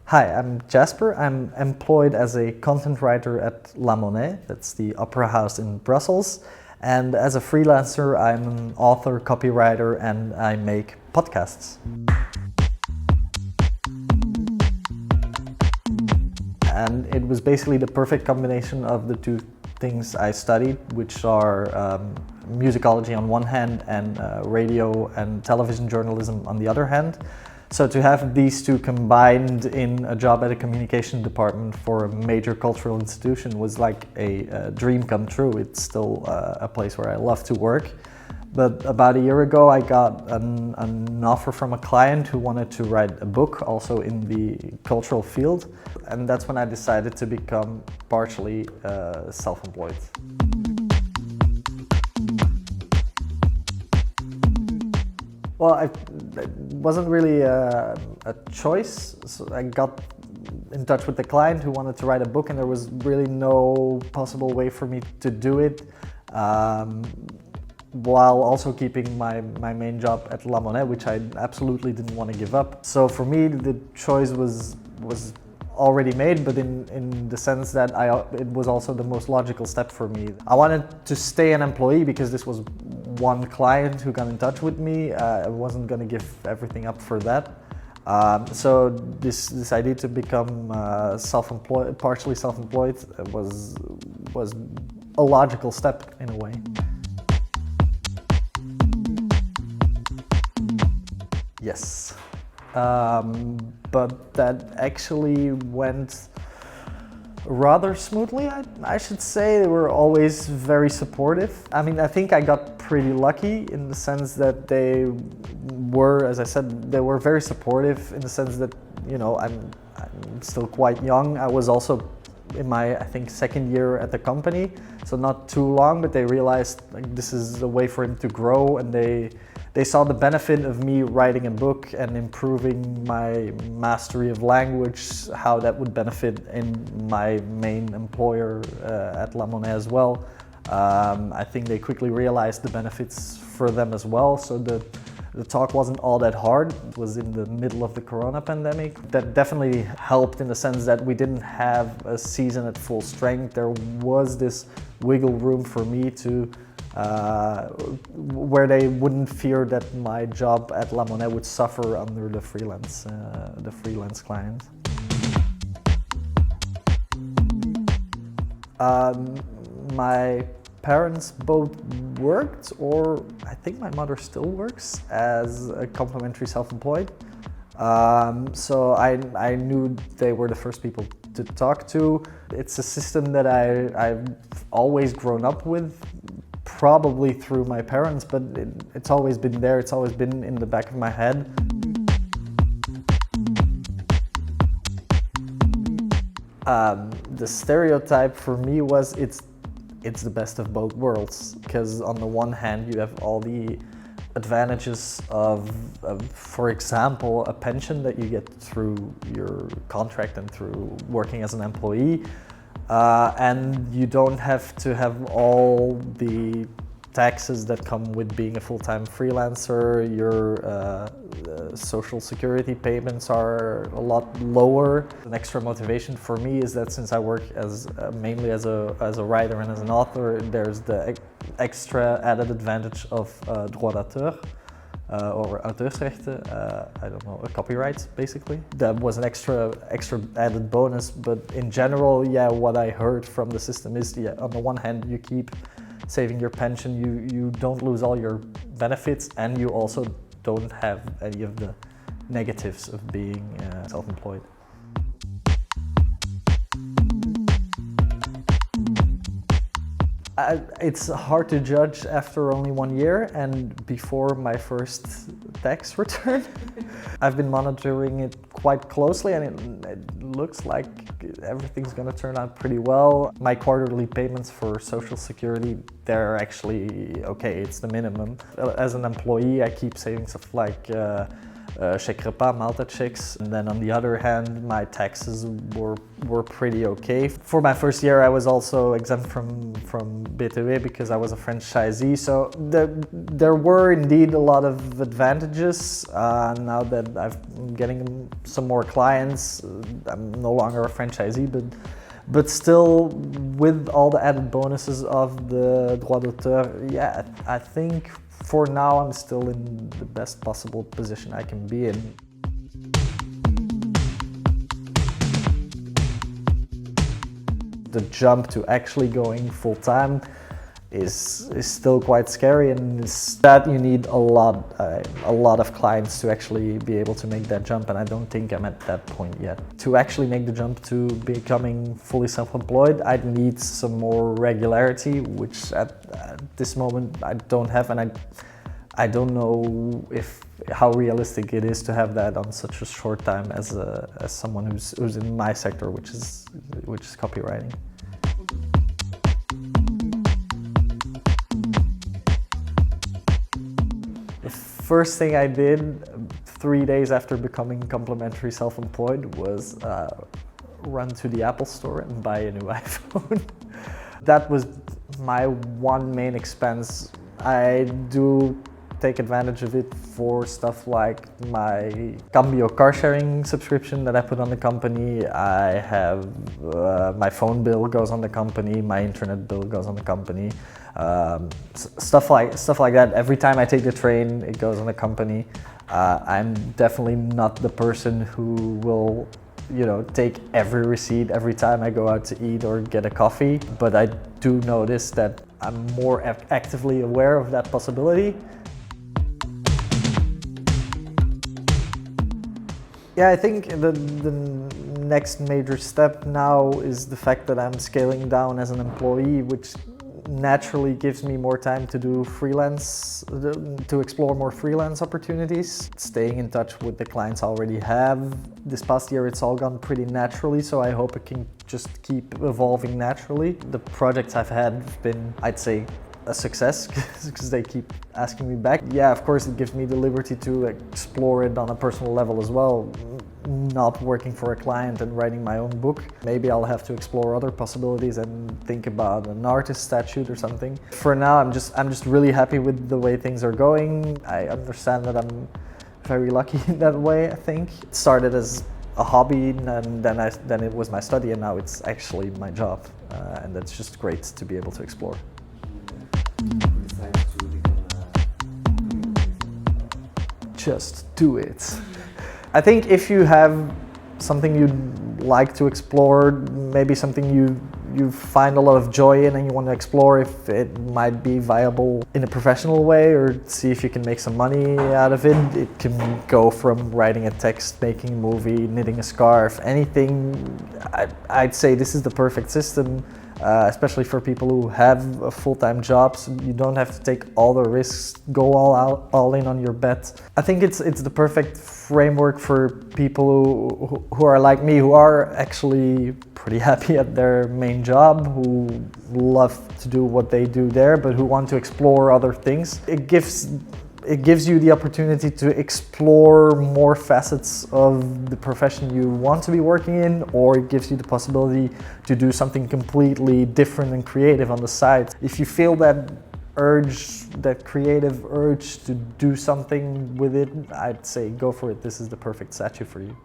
Hi, I'm Jasper. I'm employed as a content writer at La Monnaie, that's the opera house in Brussels. And as a freelancer, I'm an author, copywriter, and I make podcasts. And it was basically the perfect combination of the two things I studied, which are musicology on one hand and radio and television journalism on the other hand. So to have these two combined in a job at a communication department for a major cultural institution was like a dream come true. It's still a place where I love to work. But about a year ago, I got an offer from a client who wanted to write a book also in the cultural field. And that's when I decided to become partially self-employed. Well, it wasn't really a choice. So I got in touch with the client who wanted to write a book, and there was really no possible way for me to do it while also keeping my main job at La Monnaie, which I absolutely didn't want to give up. So for me, the choice was already made, but in the sense that it was also the most logical step for me. I wanted to stay an employee because this was one client who got in touch with me. I wasn't going to give everything up for that. So this idea to become self-employed, partially self-employed, was a logical step in a way. Yes, but that actually went rather smoothly, I should say. They were always very supportive. I mean, I think I got pretty lucky in the sense that they were, as I said, they were very supportive in the sense that, you know, I'm still quite young. I was also in my, I think, second year at the company, so not too long, but they realized like this is a way for him to grow, and they saw the benefit of me writing a book and improving my mastery of language, how that would benefit in my main employer at La Monnaie as well. I think they quickly realized the benefits for them as well, so the talk wasn't all that hard. It was in the middle of the Corona pandemic. That definitely helped in the sense that we didn't have a season at full strength. There was this wiggle room for me to where they wouldn't fear that my job at La Monnaie would suffer under the freelance client. My parents both worked, or I think my mother still works as a complementary self-employed. So I knew they were the first people to talk to. It's a system that I've always grown up with, probably through my parents, but it's always been there, it's always been in the back of my head. The stereotype for me was it's the best of both worlds, because on the one hand you have all the advantages of, for example, a pension that you get through your contract and through working as an employee. And you don't have to have all the taxes that come with being a full-time freelancer. Your social security payments are a lot lower. An extra motivation for me is that since I work mainly as a writer and as an author, there's the extra added advantage of droit d'auteur. Or auteursrechten, I don't know, copyright basically. That was an extra added bonus, but in general, yeah, what I heard from the system is, yeah, on the one hand, you keep saving your pension, you don't lose all your benefits, and you also don't have any of the negatives of being self-employed. It's hard to judge after only 1 year and before my first tax return. I've been monitoring it quite closely, and it looks like everything's going to turn out pretty well. My quarterly payments for Social Security, they're actually okay, it's the minimum. As an employee, I keep saving stuff like chèque repas, maaltijdchecks. And then on the other hand, my taxes were pretty okay. For my first year, I was also exempt from BTW because I was a franchisee. So there were indeed a lot of advantages. Now that I'm getting some more clients, I'm no longer a franchisee, but still, with all the added bonuses of the droit d'auteur, yeah, I think for now I'm still in the best possible position I can be in. The jump to actually going full-time is still quite scary, and that you need a lot of clients to actually be able to make that jump, and I don't think I'm at that point yet. To actually make the jump to becoming fully self-employed, I'd need some more regularity, which at this moment I don't have, and I don't know how realistic it is to have that on such a short time as someone who's in my sector, which is copywriting. The first thing I did 3 days after becoming complementary self-employed was run to the Apple store and buy a new iPhone. That was my one main expense. I do take advantage of it for stuff like my Cambio car sharing subscription that I put on the company. I have my phone bill goes on the company, my internet bill goes on the company. Stuff like that. Every time I take the train, it goes on the company. I'm definitely not the person who will, take every receipt every time I go out to eat or get a coffee. But I do notice that I'm more actively aware of that possibility. Yeah, I think the next major step now is the fact that I'm scaling down as an employee, which naturally gives me more time to do freelance, to explore more freelance opportunities. Staying in touch with the clients I already have. This past year it's all gone pretty naturally, so I hope it can just keep evolving naturally. The projects I've had have been, I'd say, a success because they keep asking me back. Yeah, of course it gives me the liberty to explore it on a personal level as well. Not working for a client and writing my own book. Maybe I'll have to explore other possibilities and think about an artist statute or something. For now, I'm just really happy with the way things are going. I understand that I'm very lucky in that way, I think. It started as a hobby, and then it was my study, and now it's actually my job. And that's just great to be able to explore. Just do it. I think if you have something you'd like to explore, maybe something you find a lot of joy in and you want to explore if it might be viable in a professional way, or see if you can make some money out of it. It can go from writing a text, making a movie, knitting a scarf, anything. I'd say this is the perfect system. Especially for people who have a full-time job, so you don't have to take all the risks, go all in on your bet. I think it's the perfect framework for people who are like me, who are actually pretty happy at their main job, who love to do what they do there, but who want to explore other things. It gives you the opportunity to explore more facets of the profession you want to be working in, or it gives you the possibility to do something completely different and creative on the side. If you feel that urge, that creative urge to do something with it, I'd say go for it. This is the perfect statue for you.